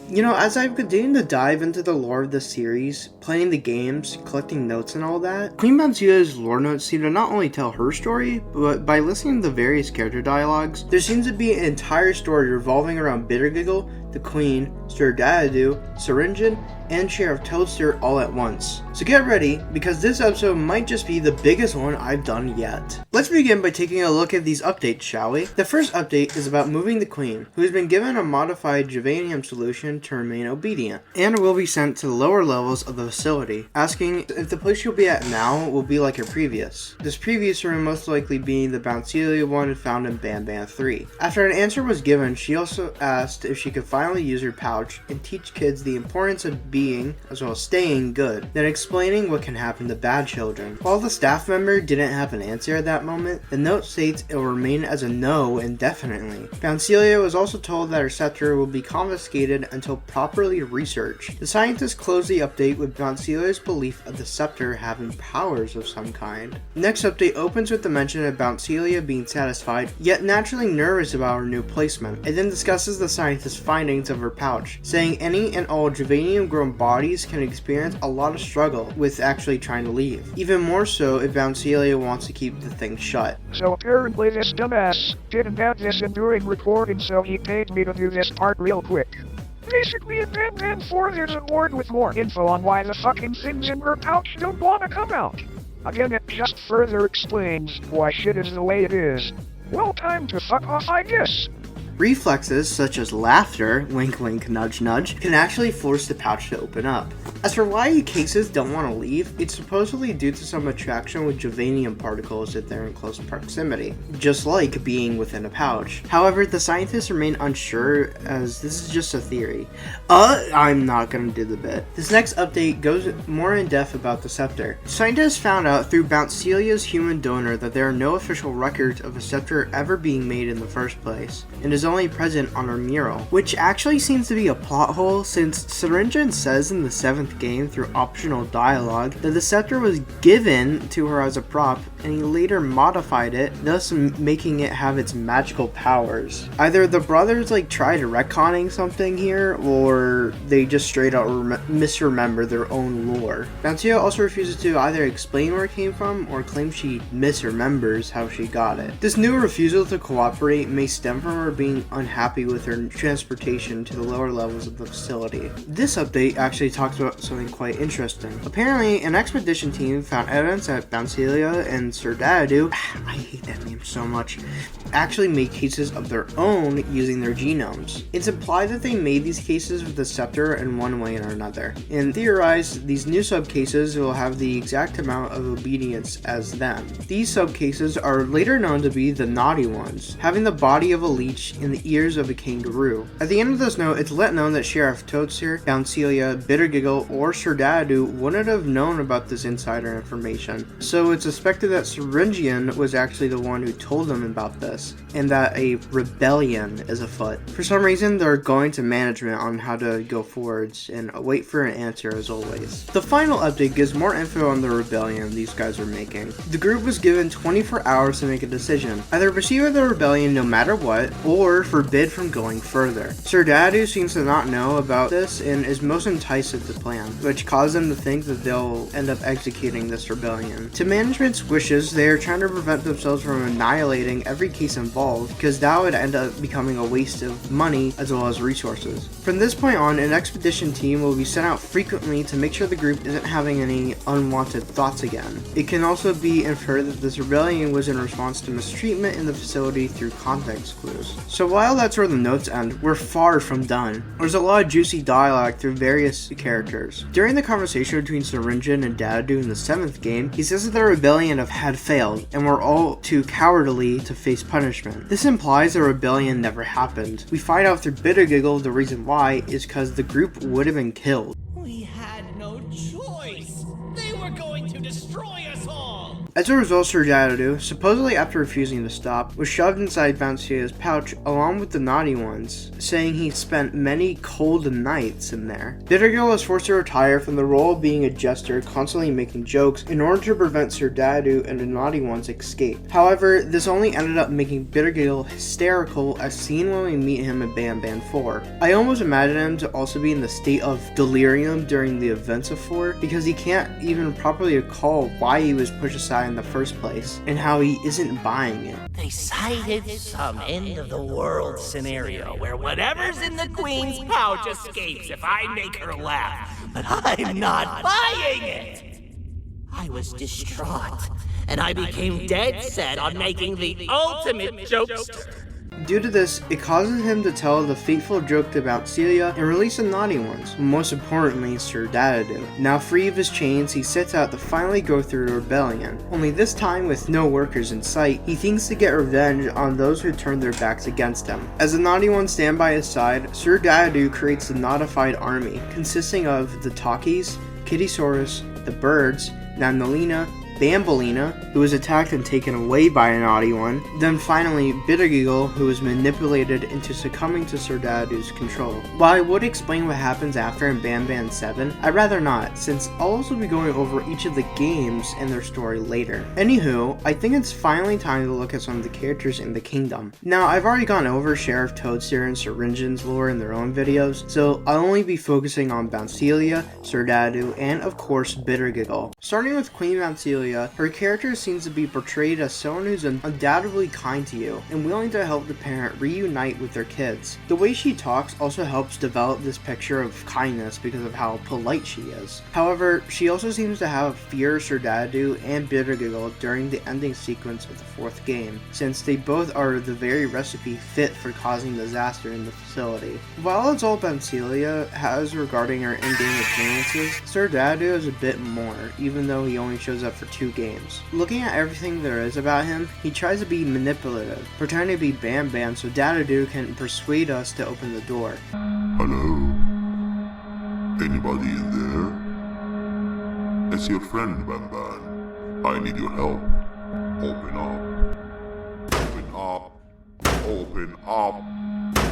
You know, as I've continued to dive into the lore of the series, playing the games, collecting notes and all that, Queen Bouncialia's lore notes seem to not only tell her story, but by listening to the various character dialogues, there seems to be an entire story revolving around Bittergiggle, the Queen, Sir Dadadu, Syringin, and Sheriff Toadster all at once. So get ready, because this episode might just be the biggest one I've done yet. Let's begin by taking a look at these updates, shall we? The first update is about moving the Queen, who has been given a modified Javanium solution to remain obedient, and will be sent to the lower levels of the facility, asking if the place she'll be at now will be like her previous. This previous room most likely being the Bouncilia one found in Banban 3. After an answer was given, she also asked if she could finally use her pouch and teach kids the importance of being as well as staying good, then explaining what can happen to bad children. While the staff member didn't have an answer at that moment, the note states it will remain as a no indefinitely. Bouncilia was also told that her scepter will be confiscated until properly researched. The scientists closed the update with Bouncilia's belief of the scepter having powers of some kind. Next update opens with the mention of Bouncilia being satisfied, yet naturally nervous about her new placement. It then discusses the scientist's findings of her pouch, saying any and all Javanium-grown bodies can experience a lot of struggle with actually trying to leave. Even more so if Bouncilia wants to keep the thing shut. So apparently this dumbass didn't have this enduring recording, so he paid me to do this part real quick. Basically in Banban 4 there's a ward with more info on why the fucking things in her pouch don't wanna come out. Again, it just further explains why shit is the way it is. Well, time to fuck off, I guess. Reflexes such as laughter, wink wink nudge nudge, can actually force the pouch to open up. As for why cases don't want to leave, it's supposedly due to some attraction with Javanium particles if they're in close proximity, just like being within a pouch. However, the scientists remain unsure as this is just a theory. I'm not gonna do the bit. This next update goes more in depth about the scepter. Scientists found out through Bouncilia's human donor that there are no official records of a scepter ever being made in the first place, and is only present on her mural, which actually seems to be a plot hole since Syringin says in the 7th game through optional dialogue that the scepter was given to her as a prop and he later modified it, thus making it have its magical powers. Either the brothers tried retconning something here, or they just straight out misremember their own lore. Bouncilia also refuses to either explain where it came from or claim she misremembers how she got it. This new refusal to cooperate may stem from her being unhappy with her transportation to the lower levels of the facility. This update actually talks about something quite interesting. Apparently, an expedition team found evidence that Bouncilia and Sir Dadadu, I hate that name so much, actually made cases of their own using their genomes. It's implied that they made these cases with the scepter in one way or another, and theorized these new subcases will have the exact amount of obedience as them. These subcases are later known to be the naughty ones, having the body of a leech and the ears of a kangaroo. At the end of this note, it's let known that Sheriff Toadster, Bouncilia, Bittergiggle, or Sir Dadadu wouldn't have known about this insider information, so it's suspected that Syringin was actually the one who told them about this, and that a rebellion is afoot. For some reason, they're going to management on how to go forwards, and wait for an answer as always. The final update gives more info on the rebellion these guys are making. The group was given 24 hours to make a decision, either proceed with the rebellion no matter what, or forbid from going further. Sir Dadadu seems to not know about this and is most enticed with the plan, which caused them to think that they'll end up executing this rebellion. To management's wishes, they are trying to prevent themselves from annihilating every case involved, because that would end up becoming a waste of money as well as resources. From this point on, an expedition team will be sent out frequently to make sure the group isn't having any unwanted thoughts again. It can also be inferred that this rebellion was in response to mistreatment in the facility through context clues. So while that's where the notes end, we're far from done. There's a lot of juicy dialogue through various characters. During the conversation between Syringin and Dadadu in the 7th game, he says that the rebellion had failed and were all too cowardly to face punishment. This implies the rebellion never happened. We find out through Bittergiggle the reason why is because the group would have been killed. We had no choice. They were going to destroy us all. As a result, Sir Dadadu, supposedly after refusing to stop, was shoved inside Bouncilia's pouch along with the naughty ones, saying he spent many cold nights in there. Bittergiggle was forced to retire from the role of being a jester, constantly making jokes, in order to prevent Sir Dadadu and the naughty ones escape. However, this only ended up making Bittergiggle hysterical as seen when we meet him in Banban 4. I almost imagine him to also be in the state of delirium during the events of 4, because he can't even properly recall why he was pushed aside in the first place, and how he isn't buying it. They cited some end of the world scenario where whatever's in the queen's pouch escapes if I make her laugh, but I'm not buying it! I was distraught, and I became dead set on making the ultimate jokester. Due to this, it causes him to tell the fateful joke to Bouncilia and release the naughty ones, most importantly Sir Dadadu. Now free of his chains, he sets out to finally go through the rebellion. Only this time, with no workers in sight, he thinks to get revenge on those who turned their backs against him. As the naughty ones stand by his side, Sir Dadadu creates the Naughtified Army, consisting of the Talkies, Kittysaurus, the Birds, Nandolina, Bambolina, who was attacked and taken away by a naughty one, then finally Bittergiggle, who was manipulated into succumbing to Sir Dadadu's control. While I would explain what happens after in Banban 7, I'd rather not, since I'll also be going over each of the games and their story later. Anywho, I think it's finally time to look at some of the characters in the kingdom. Now, I've already gone over Sheriff Toadsteer and Syringan's lore in their own videos, so I'll only be focusing on Bouncilia, Sir Dadadu, and of course Bittergiggle. Starting with Queen Bouncilia, her character seems to be portrayed as someone who's undoubtedly kind to you and willing to help the parent reunite with their kids. The way she talks also helps develop this picture of kindness because of how polite she is. However, she also seems to have fear of Sir Dadadu and Bittergiggle during the ending sequence of the 4th game, since they both are the very recipe fit for causing disaster in the facility. While it's all Bouncilia has regarding her in-game appearances, Sir Dadadu is a bit more, even though he only shows up for 2 games. Looking at everything there is about him, he tries to be manipulative, pretending to be Banban so Dadadu can persuade us to open the door. Hello? Anybody in there? It's your friend, Banban. I need your help. Open up. Open up. Open up.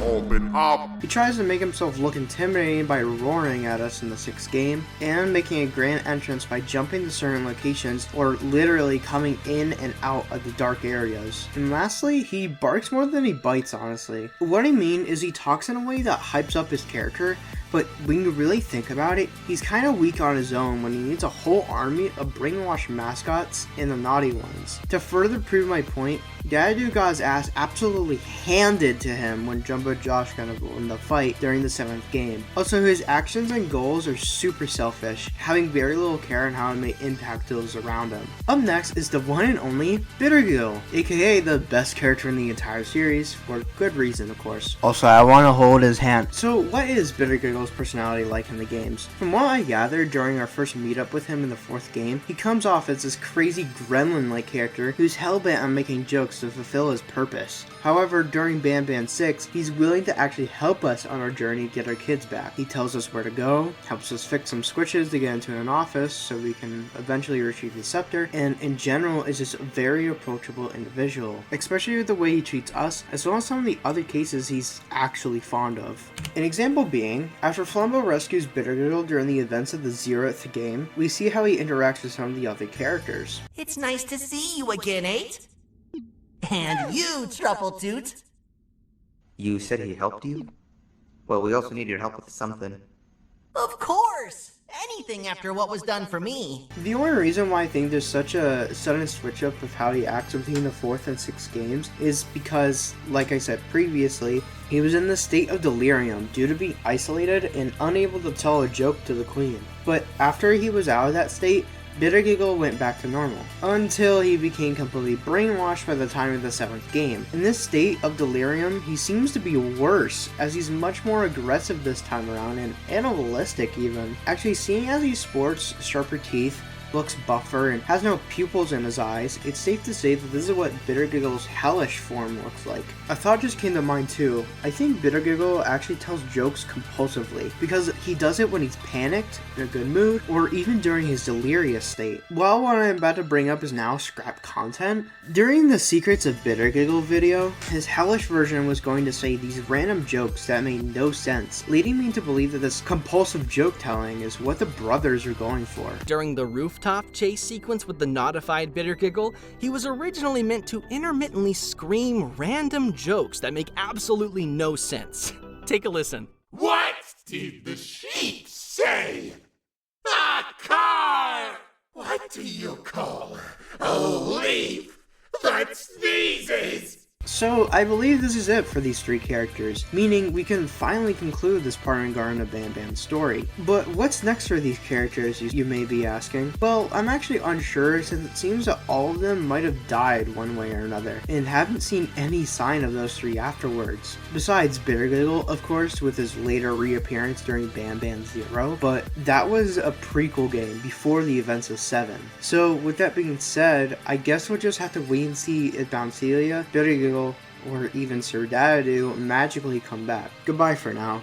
Open up! He tries to make himself look intimidating by roaring at us in the 6th game, and making a grand entrance by jumping to certain locations or literally coming in and out of the dark areas. And lastly, he barks more than he bites, honestly. What I mean is he talks in a way that hypes up his character, but when you really think about it, he's kind of weak on his own when he needs a whole army of brainwashed mascots and the naughty ones. To further prove my point, Dadadu got his ass absolutely handed to him when Jumbo Josh got in the fight during the 7th game. Also, his actions and goals are super selfish, having very little care on how it may impact those around him. Up next is the one and only Bittergiggle, aka the best character in the entire series, for good reason of course. Also, I want to hold his hand. So what is Bittergiggle's personality like in the games? From what I gathered during our first meetup with him in the 4th game, he comes off as this crazy gremlin-like character who's hellbent on making jokes to fulfill his purpose. However, during Banban 6, he's willing to actually help us on our journey to get our kids back. He tells us where to go, helps us fix some switches to get into an office so we can eventually retrieve the scepter, and in general is just a very approachable individual, especially with the way he treats us, as well as some of the other cases he's actually fond of. An example being, after Flambeau rescues Bittergiggle during the events of the 0th game, we see how he interacts with some of the other characters. It's nice to see you again, Eight. And you, Truffletoot. You said he helped you? Well, we also need your help with something. Of course! Anything after what was done for me. The only reason why I think there's such a sudden switch up of how he acts between the 4th and 6th games is because, like I said previously, he was in the state of delirium due to being isolated and unable to tell a joke to the queen. But after he was out of that state, Bittergiggle went back to normal, until he became completely brainwashed by the time of the 7th game. In this state of delirium, he seems to be worse, as he's much more aggressive this time around, and animalistic even. Actually, seeing as he sports sharper teeth, looks buffer, and has no pupils in his eyes, it's safe to say that this is what Bittergiggle's hellish form looks like. A thought just came to mind too. I think Bittergiggle actually tells jokes compulsively, because he does it when he's panicked, in a good mood, or even during his delirious state. While what I'm about to bring up is now scrap content, during the Secrets of Bittergiggle video, his hellish version was going to say these random jokes that made no sense, leading me to believe that this compulsive joke telling is what the brothers are going for. During the rooftop chase sequence with the naughtified Bittergiggle, he was originally meant to intermittently scream random jokes that make absolutely no sense. Take a listen. What did the sheep say? A car! What do you call a leaf that sneezes? So, I believe this is it for these three characters, meaning we can finally conclude this part in Garten of Banban's story. But what's next for these characters, you may be asking? Well, I'm actually unsure, since it seems that all of them might have died one way or another, and haven't seen any sign of those three afterwards. Besides Bittergiggle, of course, with his later reappearance during Banban 0, but that was a prequel game before the events of 7. So, with that being said, I guess we'll just have to wait and see if Bouncilia, Bittergiggle, or even Sir Dadadu magically come back. Goodbye for now.